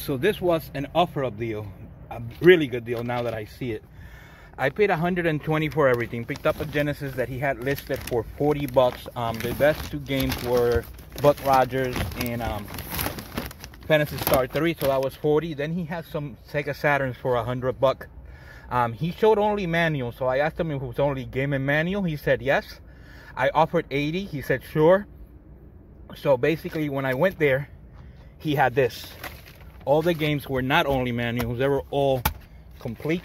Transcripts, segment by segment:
So this was an offer-up deal, a really good deal now that I see it. I paid $120 for everything. Picked up a Genesis that he had listed for $40. The best two games were Buck Rogers and Phantasy Star 3, so that was $40. Then he had some Sega Saturns for $100. He showed only manual, so I asked him if it was only game and manual. He said yes. I offered $80. He said sure. So basically, when I went there, he had this. All the games were not only manuals; they were all complete.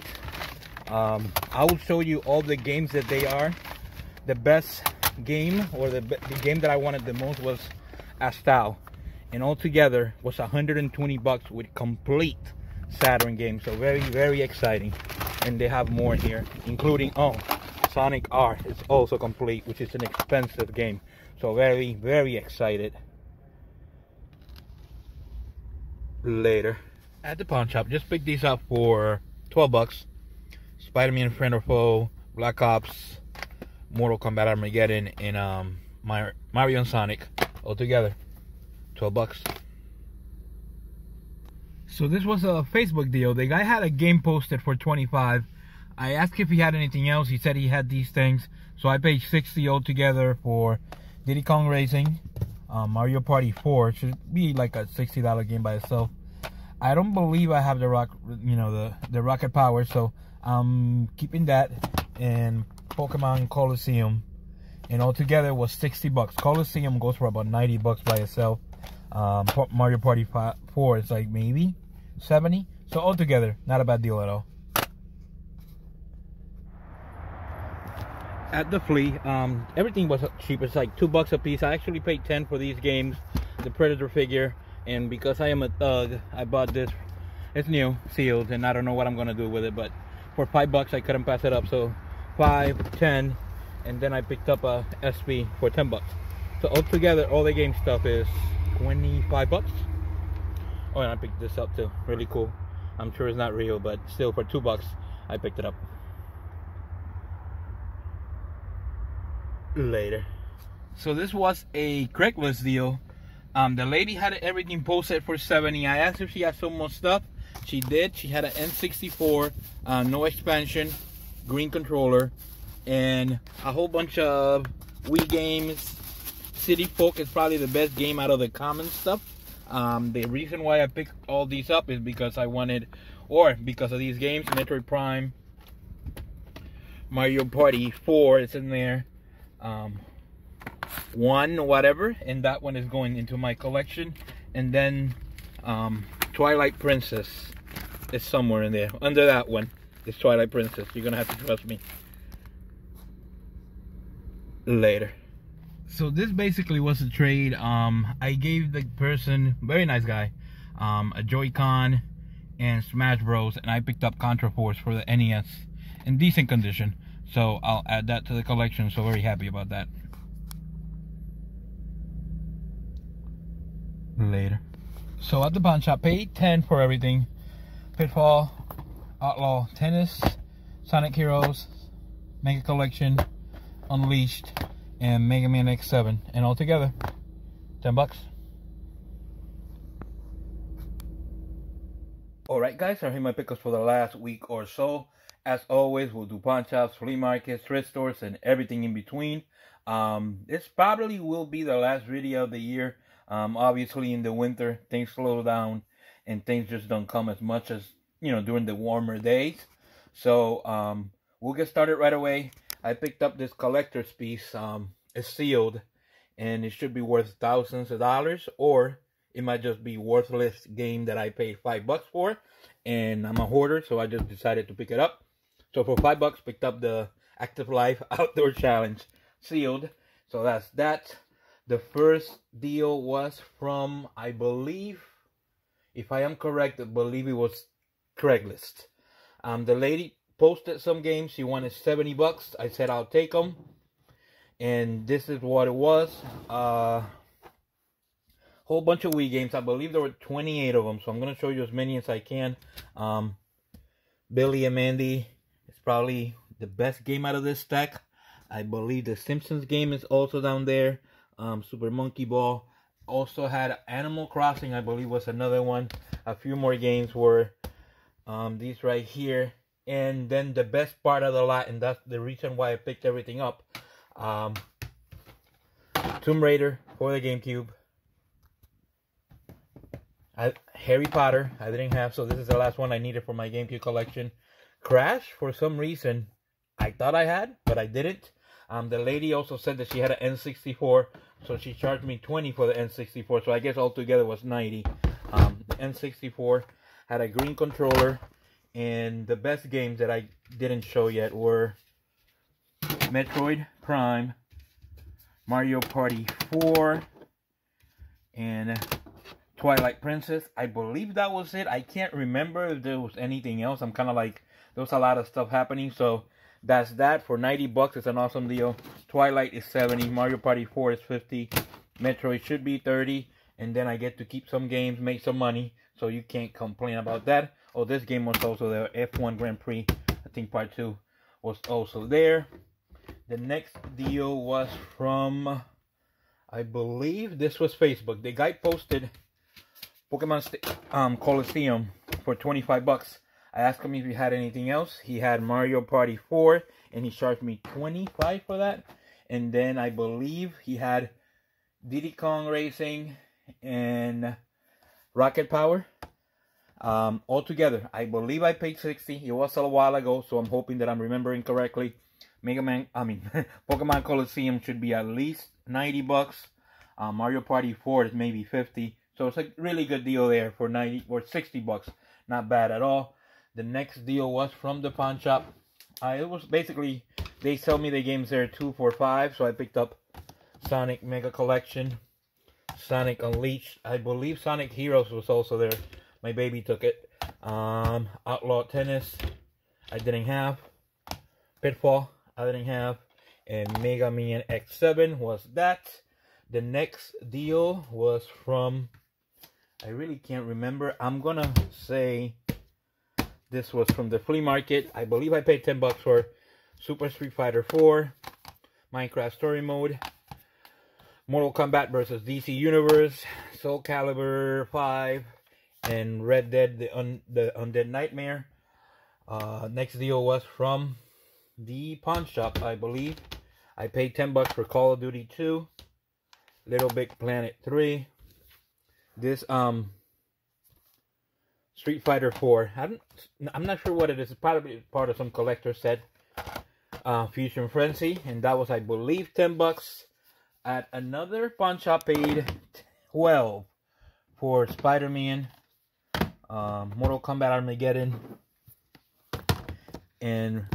I will show you all the games that they are. The best game, or the game that I wanted the most, was Astal, and altogether was $120 with complete Saturn games. So very, very exciting. And they have more here, including Sonic R is also complete, which is an expensive game. So very, very excited. Later at the pawn shop, just picked these up for $12. Spider-Man Friend or Foe, Black Ops, Mortal Kombat Armageddon, and Mario and Sonic all together, $12. So this was a Facebook deal. The guy had a game posted for $25. I asked if he had anything else. He said he had these things. So I paid $60 altogether for Diddy Kong Racing, Mario Party 4. It should be like a $60 game by itself. I don't believe I have the rocket power, so I'm keeping that, and Pokemon Coliseum, and altogether was $60. Coliseum goes for about $90 by itself. Mario Party 4 is like maybe $70. So altogether, not a bad deal at all. At the flea, everything was cheap. It's like $2 a piece. I actually paid $10 for these games, the Predator figure, and because I am a thug, I bought this. It's new, sealed, and I don't know what I'm gonna do with it, but for $5 I couldn't pass it up. So 5, 10, and then I picked up a SP for $10. So altogether, all the game stuff is $25. Oh, and I picked this up too. Really cool. I'm sure it's not real, but still, for $2 I picked it up. Later. So this was a Craigslist deal. The lady had everything posted for $70. I asked if she had some more stuff. She did. She had an N64, no expansion, green controller, and a whole bunch of Wii games. City Folk is probably the best game out of the common stuff. The reason why I picked all these up is because I wanted, or because of these games, Metroid Prime, Mario Party 4 is in there, 1 whatever, and that one is going into my collection. And then Twilight Princess is somewhere in there. Under that one is Twilight Princess. You're gonna have to trust me. Later. So this basically was a trade. I gave the person, very nice guy, a Joy-Con and Smash Bros, and I picked up Contra Force for the NES in decent condition. So I'll add that to the collection. So very happy about that. Later. So at the pawn shop, paid $10 for everything. Pitfall, Outlaw Tennis, Sonic Heroes, Mega Collection, Unleashed, and Mega Man X7, and all together $10. Alright guys, I have my pickups for the last week or so. As always, we'll do pawn shops, flea markets, thrift stores, and everything in between. This probably will be the last video of the year. Obviously in the winter things slow down and things just don't come as much as, you know, during the warmer days. So we'll get started right away. I picked up this collector's piece. It's sealed and it should be worth thousands of dollars, or it might just be worthless game that I paid $5 for, and I'm a hoarder, so I just decided to pick it up. So for $5 picked up the Active Life Outdoor Challenge sealed. So that's that. The first deal was from, I believe, if I am correct, I believe it was Craigslist. The lady posted some games. She wanted $70. I said I'll take them, and this is what it was. Whole bunch of Wii games. I believe there were 28 of them, so I'm gonna show you as many as I can. Billy and Mandy is probably the best game out of this stack. I believe the Simpsons game is also down there. Super Monkey Ball. Also had Animal Crossing, I believe was another one. A few more games were these right here. And then the best part of the lot, and that's the reason why I picked everything up. Tomb Raider for the GameCube. Harry Potter, I didn't have, so this is the last one I needed for my GameCube collection. Crash, for some reason, I thought I had, but I didn't. The lady also said that she had an N64, so she charged me 20 for the N64, so I guess altogether was 90. The N64 had a green controller, and the best games that I didn't show yet were Metroid Prime, Mario Party 4, and Twilight Princess. I believe that was it. I can't remember if there was anything else. I'm kind of like, there was a lot of stuff happening, so that's that. For 90 bucks, it's an awesome deal. Twilight is 70, Mario Party 4 is 50, Metroid should be 30, and then I get to keep some games, make some money, so you can't complain about that. Oh, this game was also there, F1 Grand Prix, I think part 2 was also there. The next deal was from, I believe this was Facebook. The guy posted Pokemon Coliseum for 25 bucks. I asked him if he had anything else. He had Mario Party 4, and he charged me 25 for that. And then I believe he had Diddy Kong Racing and Rocket Power. Altogether, I believe I paid 60. It was a while ago, so I'm hoping that I'm remembering correctly. Pokemon Coliseum should be at least 90 bucks. Mario Party 4 is maybe 50. So it's a really good deal there for 90 or 60 bucks. Not bad at all. The next deal was from the pawn shop. It was basically, they sell me the games there 2 for $5. So I picked up Sonic Mega Collection, Sonic Unleashed. I believe Sonic Heroes was also there. My baby took it. Outlaw Tennis, I didn't have. Pitfall, I didn't have. And Mega Man X7 was that. The next deal was from, I really can't remember. I'm gonna say this was from the flea market. I believe I paid 10 bucks for Super Street Fighter 4, Minecraft Story Mode, Mortal Kombat vs. DC Universe, Soul Calibur 5, and Red Dead, the Undead Nightmare. Next deal was from the pawn shop, I believe. I paid 10 bucks for Call of Duty 2, Little Big Planet 3, this Street Fighter 4. I'm not sure what it is. It's probably part of some collector set. Fusion Frenzy, and that was, I believe, 10 bucks. At another pawn shop, paid 12 for Spider-Man, Mortal Kombat Armageddon, and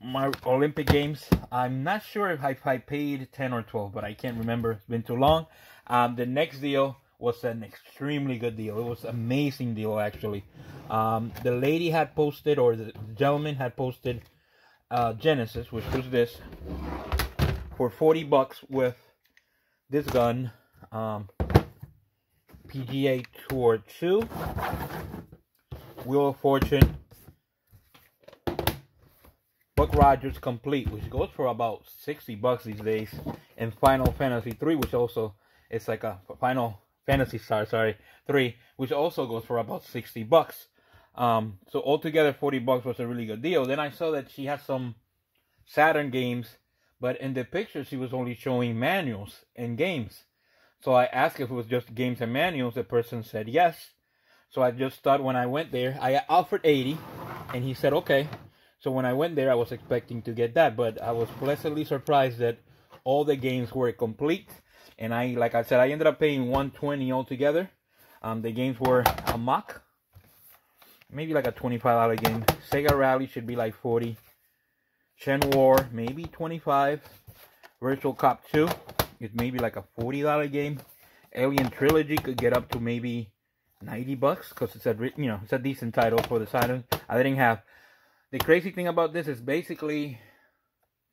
my Olympic Games. I'm not sure if I paid 10 or 12, but I can't remember. It's been too long. The next deal was an extremely good deal. It was an amazing deal, actually. The lady had posted, or the gentleman had posted, Genesis, which was this, for 40 bucks with this gun, PGA Tour 2, Wheel of Fortune, Buck Rogers Complete, which goes for about 60 bucks these days, and Final Fantasy 3, which also is like a Final Fantasy Star, 3, which also goes for about 60 bucks. So altogether 40 bucks was a really good deal. Then I saw that she had some Saturn games, but in the picture she was only showing manuals and games. So I asked if it was just games and manuals. The person said yes. So I just thought, when I went there, I offered 80, and he said okay. So when I went there, I was expecting to get that, but I was pleasantly surprised that all the games were complete. And like I said, I ended up paying $120 altogether. The games were Amok, maybe like a $25 game. Sega Rally should be like 40. Chen War, maybe 25. Virtual Cop 2 is maybe like a $40 game. Alien Trilogy could get up to maybe 90 bucks because it's it's a decent title for the Saturn. I didn't have. The crazy thing about this is basically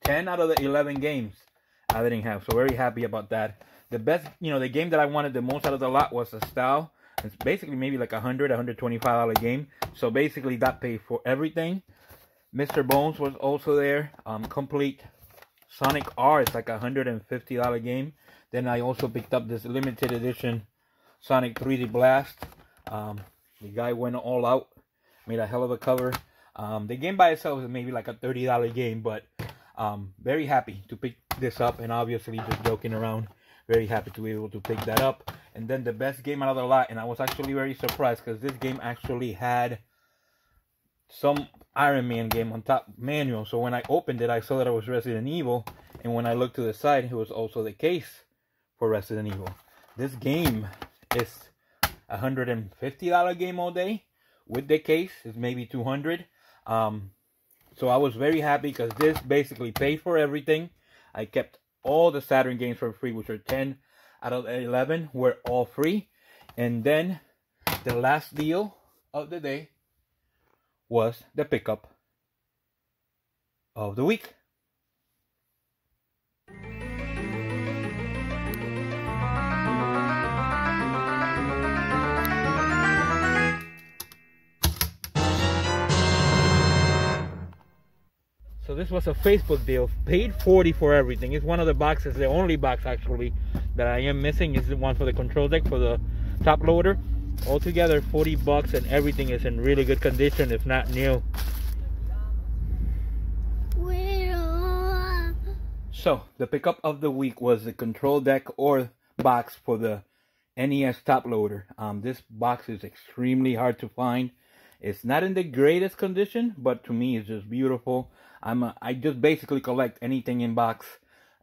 10 out of the 11 games I didn't have, so very happy about that. The best, the game that I wanted the most out of the lot was a Style. It's basically maybe like $125 game, so basically that paid for everything. Mr. Bones was also there, complete. Sonic R. It's like a $150 game. Then I also picked up this limited edition Sonic 3D Blast. The guy went all out, made a hell of a cover. The game by itself is maybe like a $30 game, but very happy to pick this up, and obviously just joking around, very happy to be able to pick that up. And then the best game out of the lot, and I was actually very surprised because this game actually had some Iron Man game on top manual. So when I opened it, I saw that it was Resident Evil, and when I looked to the side, it was also the case for Resident Evil. This game is a $150 game all day. With the case, it's maybe $200. So I was very happy because this basically paid for everything. I kept all the Saturn games for free, which are 10 out of 11 were all free. And then the last deal of the day was the pickup of the week. So this was a Facebook deal, paid $40 for everything. It's one of the boxes, the only box actually that I am missing is the one for the control deck for the top loader. Altogether $40 and everything is in really good condition, if not new. So the pickup of the week was the control deck or box for the NES top loader. This box is extremely hard to find. It's not in the greatest condition, but to me it's just beautiful. I just basically collect anything in box.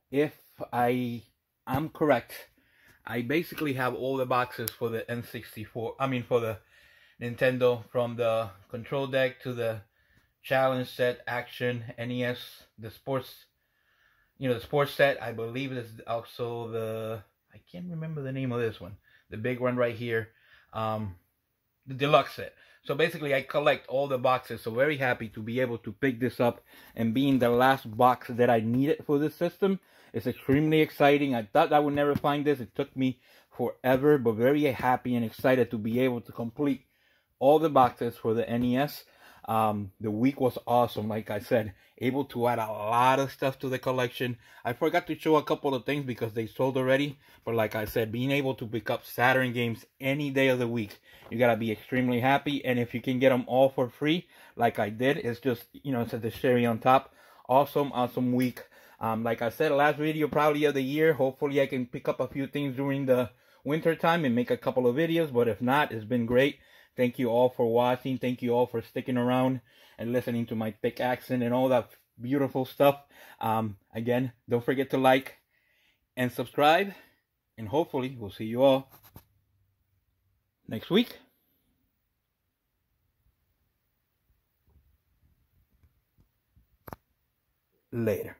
If I'm correct, I basically have all the boxes for the N64. I mean for the Nintendo, from the control deck to the challenge set, action, NES, the sports, the sports set. I believe it's also I can't remember the name of this one, the big one right here, the deluxe set. So basically I collect all the boxes, so very happy to be able to pick this up and being the last box that I needed for this system. It's extremely exciting. I thought I would never find this. It took me forever, but very happy and excited to be able to complete all the boxes for the NES. The week was awesome, like I said, able to add a lot of stuff to the collection. I forgot to show a couple of things because they sold already, but like I said, being able to pick up Saturn games any day of the week, you gotta be extremely happy. And if you can get them all for free, like I did, it's just, it's the cherry on top. Awesome week. Like I said, last video probably of the year. Hopefully I can pick up a few things during the winter time and make a couple of videos, but if not, it's been great. Thank you all for watching. Thank you all for sticking around and listening to my thick accent and all that beautiful stuff. Again, don't forget to like and subscribe, and hopefully we'll see you all next week. Later.